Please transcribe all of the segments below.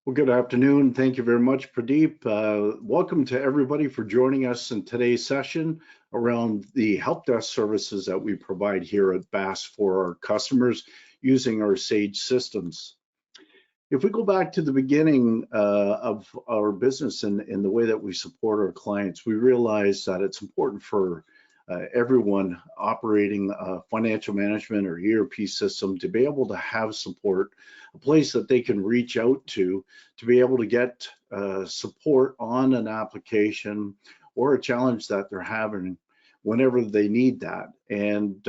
Well, good afternoon. Thank you very much, Pradeep. Welcome to everybody for joining us in today's session around the help desk services that we provide here at BAASS for our customers using our Sage systems. If we go back to the beginning of our business and the way that we support our clients, we realize that it's important for everyone operating a financial management or ERP system to be able to have support, a place that they can reach out to be able to get support on an application or a challenge that they're having whenever they need that. And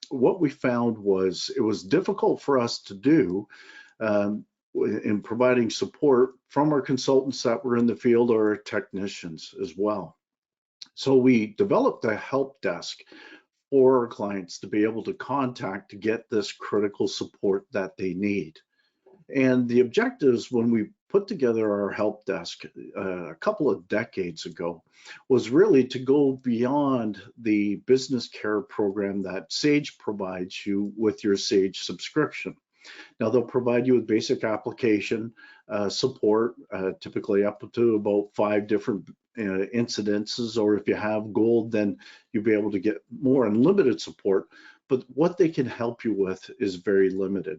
what we found was it was difficult for us to do in providing support from our consultants that were in the field or our technicians as well. So we developed a help desk for our clients to be able to contact to get this critical support that they need. And the objectives when we put together our help desk a couple of decades ago was really to go beyond the business care program that Sage provides you with your Sage subscription. Now they'll provide you with basic application support, typically up to about 5 different incidences, or if you have gold, then you'll be able to get more unlimited support. But what they can help you with is very limited.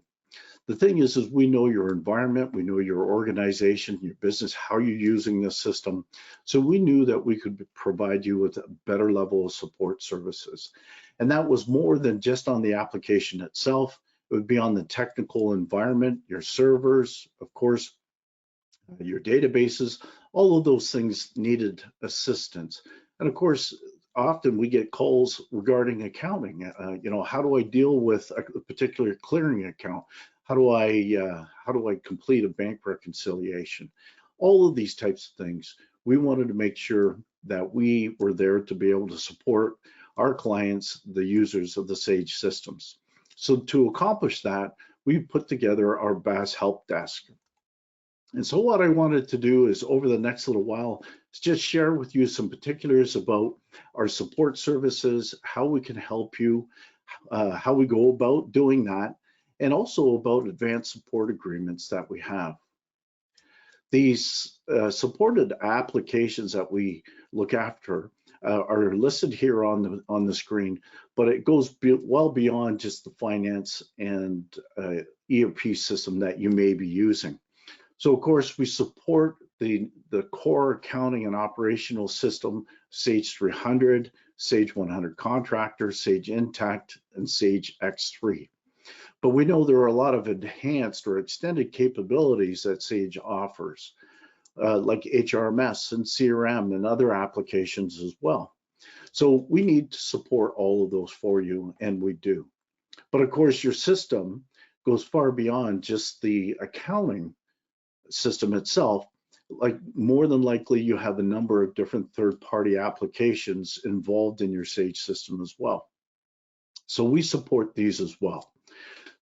The thing is we know your environment, we know your organization, your business, how you're using the system. So we knew that we could provide you with a better level of support services. And that was more than just on the application itself. It would be on the technical environment, your servers, of course, your databases, all of those things needed assistance. And of course, often we get calls regarding accounting. How do I deal with a particular clearing account? How do I complete a bank reconciliation? All of these types of things. We wanted to make sure that we were there to be able to support our clients, the users of the Sage systems. So to accomplish that, we put together our BAASS help desk. And so what I wanted to do is over the next little while is just share with you some particulars about our support services, how we can help you, how we go about doing that, and also about advanced support agreements that we have. These supported applications that we look after are listed here on the screen, but it goes well beyond just the finance and ERP system that you may be using. So of course we support the core accounting and operational system, Sage 300, Sage 100 Contractor, Sage Intacct, and Sage X3. But we know there are a lot of enhanced or extended capabilities that Sage offers, like HRMS and CRM and other applications as well. So we need to support all of those for you, and we do. But of course, your system goes far beyond just the accounting system itself. Like more than likely, you have a number of different third-party applications involved in your Sage system as well. So we support these as well.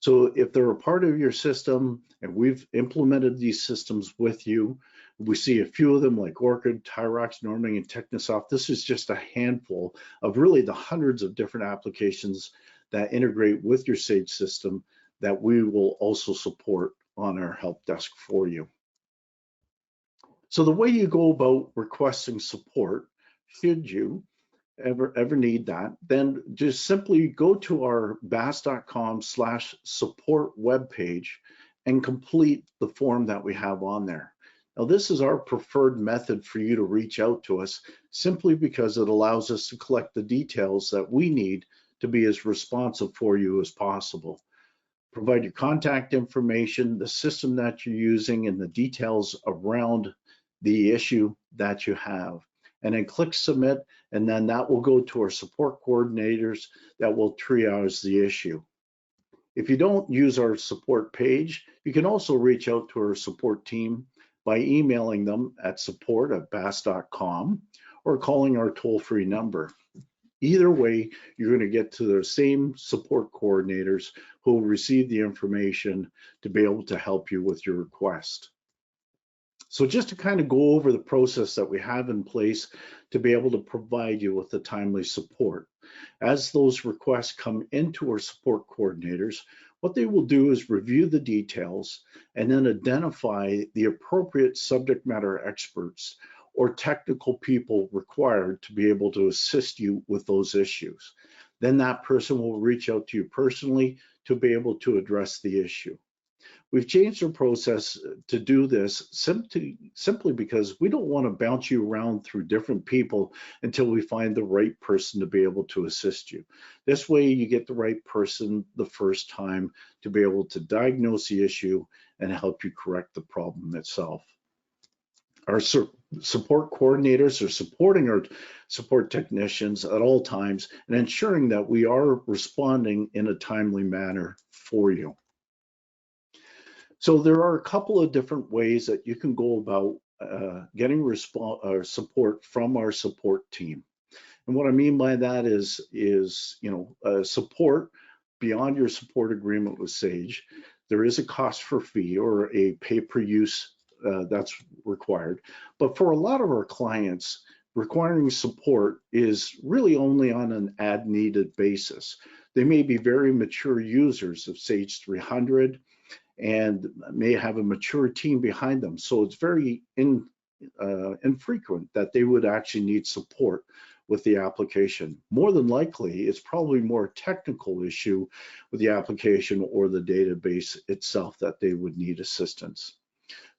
So if they're a part of your system and we've implemented these systems with you, we see a few of them like Orchid, Tyrox, Norming, and Technisoft. This is just a handful of really the hundreds of different applications that integrate with your Sage system that we will also support on our help desk for you. So the way you go about requesting support, should you ever need that, then just simply go to our baass.com/support webpage and complete the form that we have on there. Now, this is our preferred method for you to reach out to us simply because it allows us to collect the details that we need to be as responsive for you as possible. Provide your contact information, the system that you're using, and the details around the issue that you have. And then click submit, and then that will go to our support coordinators that will triage the issue. If you don't use our support page, you can also reach out to our support team by emailing them at support@baass.com or calling our toll-free number. Either way, you're going to get to the same support coordinators who will receive the information to be able to help you with your request. So just to kind of go over the process that we have in place to be able to provide you with the timely support. As those requests come into our support coordinators, What they will do is review the details and then identify the appropriate subject matter experts or technical people required to be able to assist you with those issues. Then that person will reach out to you personally to be able to address the issue. We've changed our process to do this simply because we don't want to bounce you around through different people until we find the right person to be able to assist you. This way you get the right person the first time to be able to diagnose the issue and help you correct the problem itself. Our support coordinators are supporting our support technicians at all times and ensuring that we are responding in a timely manner for you. So there are a couple of different ways that you can go about getting support from our support team. And what I mean by that is support beyond your support agreement with Sage. There is a cost for fee or a pay per use that's required. But for a lot of our clients, requiring support is really only on an as needed basis. They may be very mature users of Sage 300 and may have a mature team behind them. So it's very infrequent that they would actually need support with the application. More than likely, it's probably more a technical issue with the application or the database itself that they would need assistance.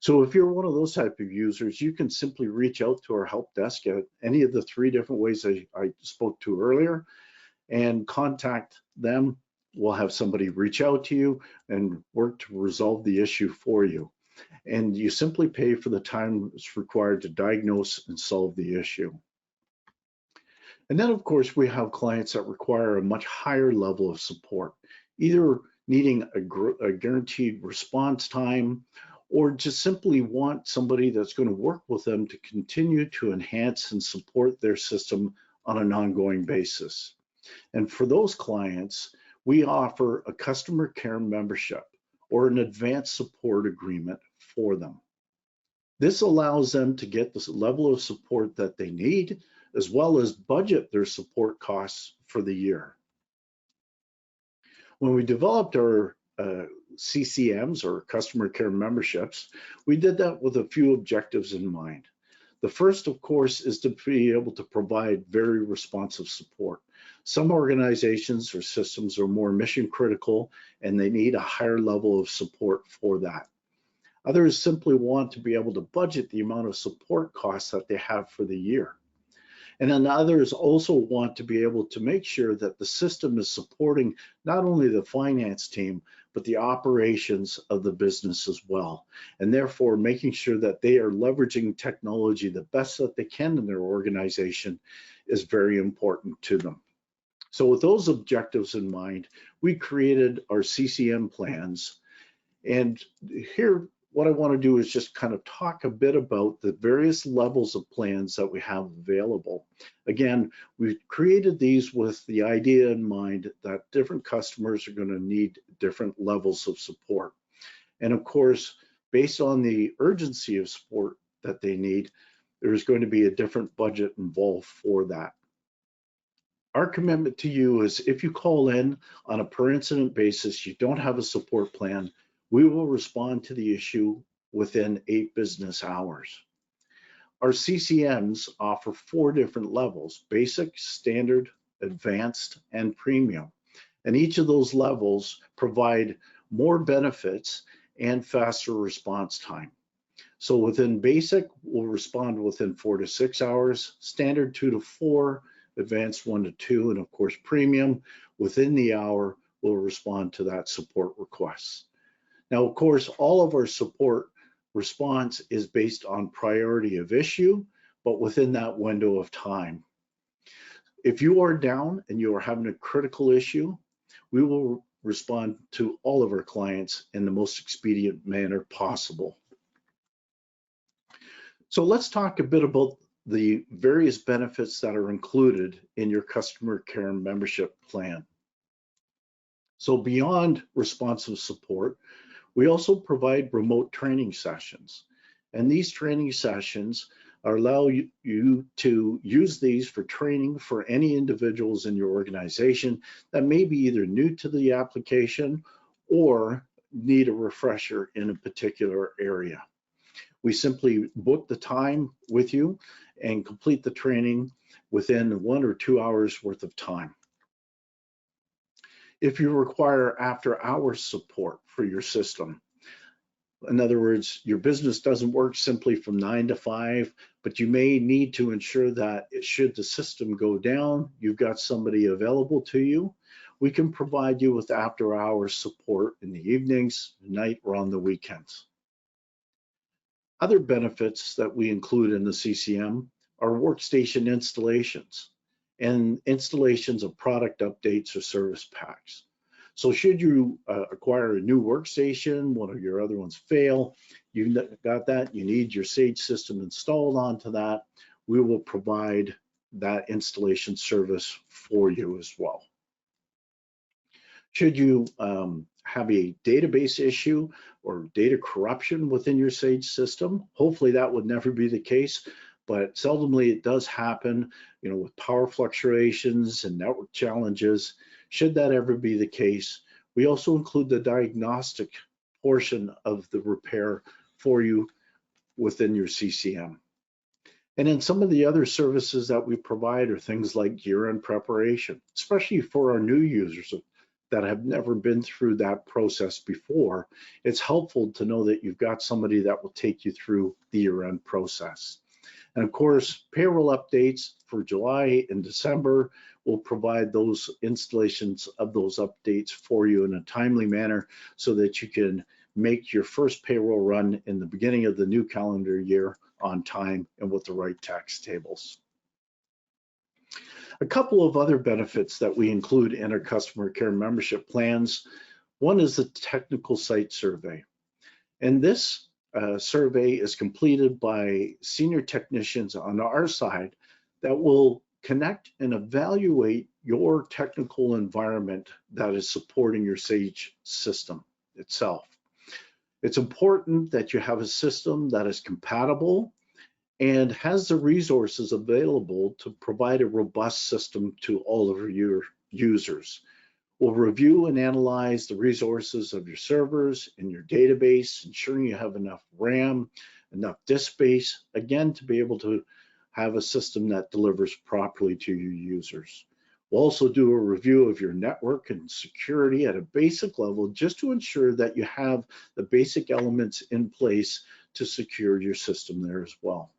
So if you're one of those type of users, you can simply reach out to our help desk at any of the 3 different ways I spoke to earlier and contact them. We'll have somebody reach out to you and work to resolve the issue for you. And you simply pay for the time it's required to diagnose and solve the issue. And then, of course, we have clients that require a much higher level of support, either needing a guaranteed response time or just simply want somebody that's going to work with them to continue to enhance and support their system on an ongoing basis. And for those clients, we offer a customer care membership or an advanced support agreement for them. This allows them to get the level of support that they need, as well as budget their support costs for the year. When we developed our CCMs or customer care memberships, we did that with a few objectives in mind. The first, of course, is to be able to provide very responsive support. Some organizations or systems are more mission critical and they need a higher level of support for that. Others simply want to be able to budget the amount of support costs that they have for the year. And then others also want to be able to make sure that the system is supporting not only the finance team, but the operations of the business as well. And therefore making sure that they are leveraging technology the best that they can in their organization is very important to them. So with those objectives in mind, we created our CCM plans. And here, what I want to do is just kind of talk a bit about the various levels of plans that we have available. Again, we've created these with the idea in mind that different customers are going to need different levels of support. And of course, based on the urgency of support that they need, there's going to be a different budget involved for that. Our commitment to you is if you call in on a per incident basis, you don't have a support plan, we will respond to the issue within 8 business hours. Our CCMs offer 4 different levels: basic, standard, advanced, and premium. And each of those levels provide more benefits and faster response time. So within basic, we'll respond within 4 to 6 hours, standard 2 to 4, advanced 1 to 2, and of course premium within the hour will respond to that support request. Now, of course, all of our support response is based on priority of issue, but within that window of time. If you are down and you are having a critical issue, we will respond to all of our clients in the most expedient manner possible. So let's talk a bit about the various benefits that are included in your customer care membership plan. So beyond responsive support, we also provide remote training sessions. And these training sessions allow you to use these for training for any individuals in your organization that may be either new to the application or need a refresher in a particular area. We simply book the time with you and complete the training within 1 or 2 hours worth of time. If you require after-hours support for your system, in other words, your business doesn't work simply from 9 to 5, but you may need to ensure that should the system go down, you've got somebody available to you. We can provide you with after-hours support in the evenings, night, or on the weekends. Other benefits that we include in the CCM are workstation installations and installations of product updates or service packs. So should you acquire a new workstation, one of your other ones fail, you've got that, you need your Sage system installed onto that, we will provide that installation service for you as well. Should you have a database issue or data corruption within your Sage system, hopefully that would never be the case, but seldomly it does happen, with power fluctuations and network challenges. Should that ever be the case, we also include the diagnostic portion of the repair for you within your CCM. And then some of the other services that we provide are things like year-end preparation, especially for our new users that have never been through that process before. It's helpful to know that you've got somebody that will take you through the year-end process. And of course, payroll updates for July and December will provide those installations of those updates for you in a timely manner so that you can make your first payroll run in the beginning of the new calendar year on time and with the right tax tables. A couple of other benefits that we include in our customer care membership plans. One is the technical site survey. And this survey is completed by senior technicians on our side that will connect and evaluate your technical environment that is supporting your Sage system itself. It's important that you have a system that is compatible and has the resources available to provide a robust system to all of your users. We'll review and analyze the resources of your servers and your database, ensuring you have enough RAM, enough disk space, again, to be able to have a system that delivers properly to your users. We'll also do a review of your network and security at a basic level, just to ensure that you have the basic elements in place to secure your system there as well.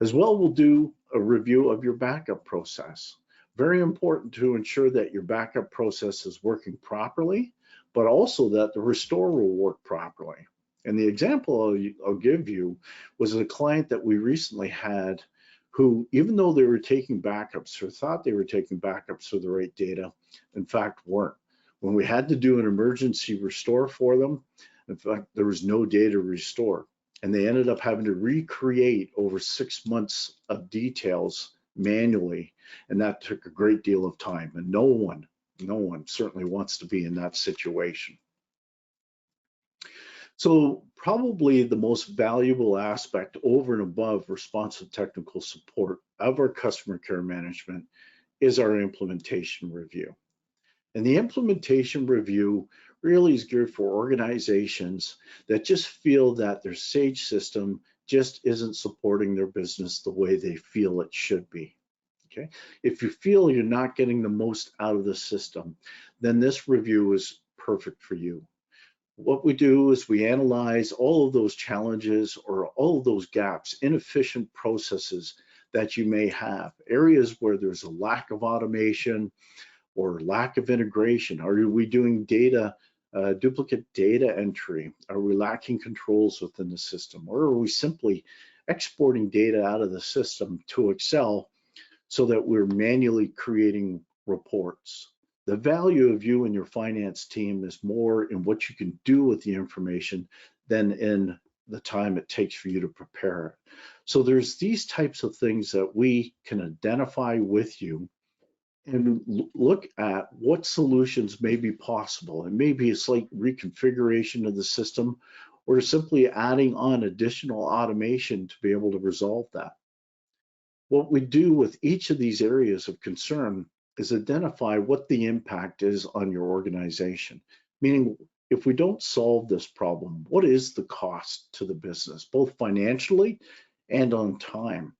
As well, we'll do a review of your backup process. Very important to ensure that your backup process is working properly, but also that the restore will work properly. And the example I'll give you was a client that we recently had who, even though they were taking backups or thought they were taking backups for the right data, in fact weren't. When we had to do an emergency restore for them, in fact, there was no data restore. And they ended up having to recreate over 6 months of details manually, and that took a great deal of time. And no one certainly wants to be in that situation. So probably the most valuable aspect over and above responsive technical support of our customer care management is our implementation review. And the implementation review really is geared for organizations that just feel that their Sage system just isn't supporting their business the way they feel it should be. Okay, if you feel you're not getting the most out of the system, then this review is perfect for you. What we do is we analyze all of those challenges or all of those gaps, inefficient processes that you may have, areas where there's a lack of automation or lack of integration. Are we doing duplicate data entry? Are we lacking controls within the system? Or are we simply exporting data out of the system to Excel so that we're manually creating reports? The value of you and your finance team is more in what you can do with the information than in the time it takes for you to prepare it. So there's these types of things that we can identify with you and look at what solutions may be possible. It may be a slight reconfiguration of the system or simply adding on additional automation to be able to resolve that. What we do with each of these areas of concern is identify what the impact is on your organization. Meaning, if we don't solve this problem, what is the cost to the business, both financially and on time?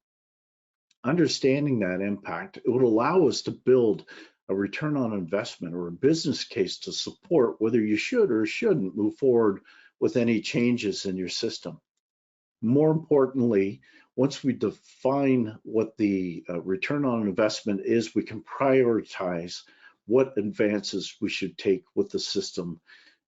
Understanding that impact, it would allow us to build a return on investment or a business case to support whether you should or shouldn't move forward with any changes in your system. More importantly, once we define what the return on investment is, we can prioritize what advances we should take with the system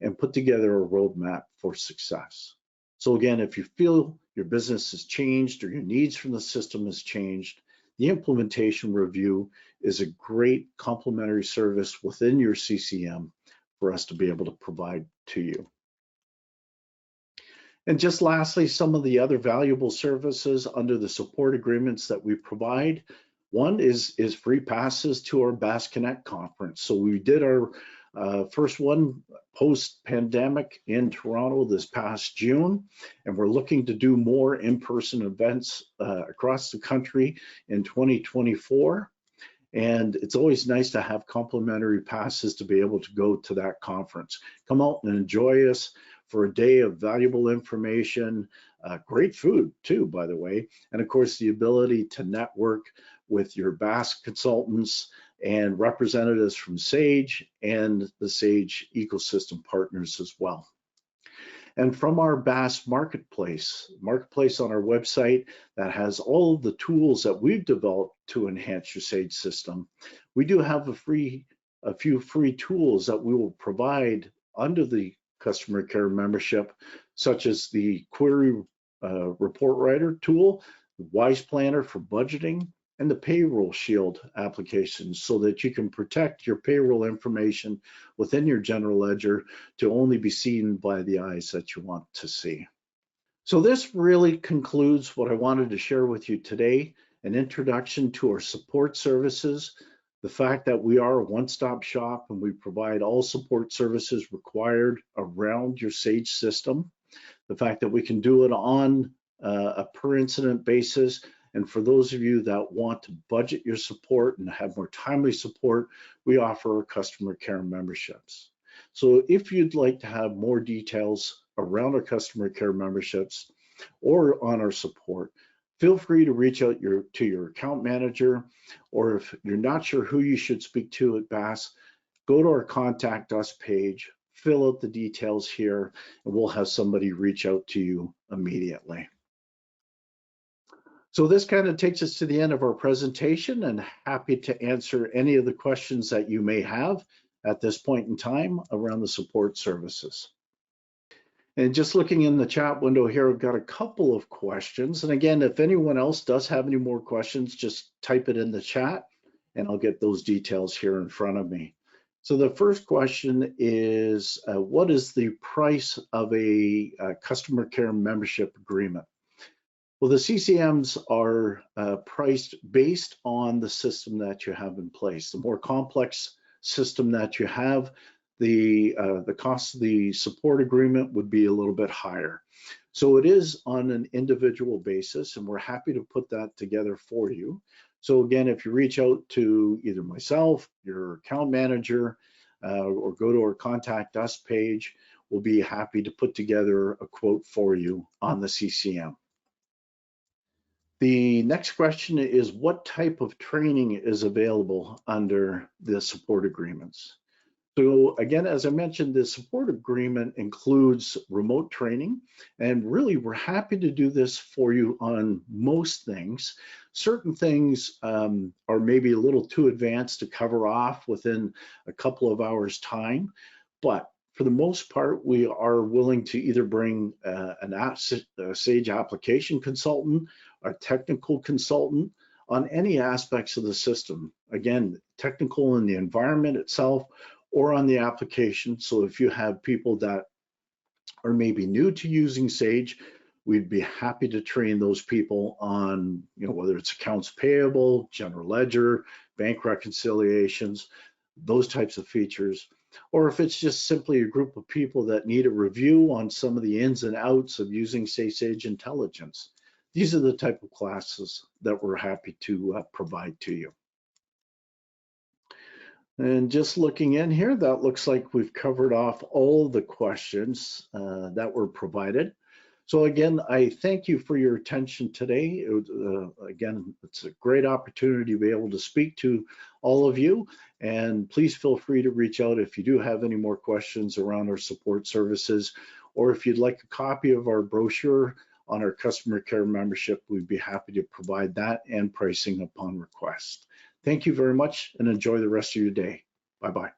and put together a roadmap for success. So again, if you feel your business has changed or your needs from the system has changed, the implementation review is a great complementary service within your CCM for us to be able to provide to you. And just lastly, some of the other valuable services under the support agreements that we provide. One is free passes to our BAASS Connect conference. So we did our first one post-pandemic in Toronto this past June, and we're looking to do more in-person events across the country in 2024. And it's always nice to have complimentary passes to be able to go to that conference. Come out and enjoy us for a day of valuable information, great food too, by the way, and of course the ability to network with your BAASS consultants and representatives from Sage and the Sage ecosystem partners as well. And from our BAASS marketplace on our website that has all of the tools that we've developed to enhance your Sage system, we do have a few free tools that we will provide under the customer care membership, such as the query report writer tool, the Wise Planner for budgeting, and the Payroll Shield application, so that you can protect your payroll information within your general ledger to only be seen by the eyes that you want to see. So this really concludes what I wanted to share with you today, an introduction to our support services, the fact that we are a one-stop shop and we provide all support services required around your Sage system, the fact that we can do it on a per incident basis. And for those of you that want to budget your support and have more timely support, we offer customer care memberships. So if you'd like to have more details around our customer care memberships or on our support, feel free to reach out to your account manager, or if you're not sure who you should speak to at BAASS, go to our Contact Us page, fill out the details here, and we'll have somebody reach out to you immediately. So this kind of takes us to the end of our presentation, and happy to answer any of the questions that you may have at this point in time around the support services. And just looking in the chat window here, I've got a couple of questions. And again, if anyone else does have any more questions, just type it in the chat and I'll get those details here in front of me. So the first question is, what is the price of a customer care membership agreement? Well, the CCMs are priced based on the system that you have in place. The more complex system that you have, the cost of the support agreement would be a little bit higher. So it is on an individual basis, and we're happy to put that together for you. So again, if you reach out to either myself, your account manager, or go to our Contact Us page, we'll be happy to put together a quote for you on the CCM. The next question is, what type of training is available under the support agreements? So again, as I mentioned, the support agreement includes remote training, and really we're happy to do this for you on most things. Certain things are maybe a little too advanced to cover off within a couple of hours time, but for the most part, we are willing to either bring a Sage application consultant, a technical consultant on any aspects of the system. Again, technical in the environment itself or on the application. So if you have people that are maybe new to using Sage, we'd be happy to train those people on, whether it's accounts payable, general ledger, bank reconciliations, those types of features. Or if it's just simply a group of people that need a review on some of the ins and outs of using, say, Sage Intelligence. These are the type of classes that we're happy to provide to you. And just looking in here, that looks like we've covered off all the questions that were provided. So again, I thank you for your attention today. Again, it's a great opportunity to be able to speak to all of you. And please feel free to reach out if you do have any more questions around our support services, or if you'd like a copy of our brochure on our customer care membership, we'd be happy to provide that and pricing upon request. Thank you very much and enjoy the rest of your day. Bye-bye.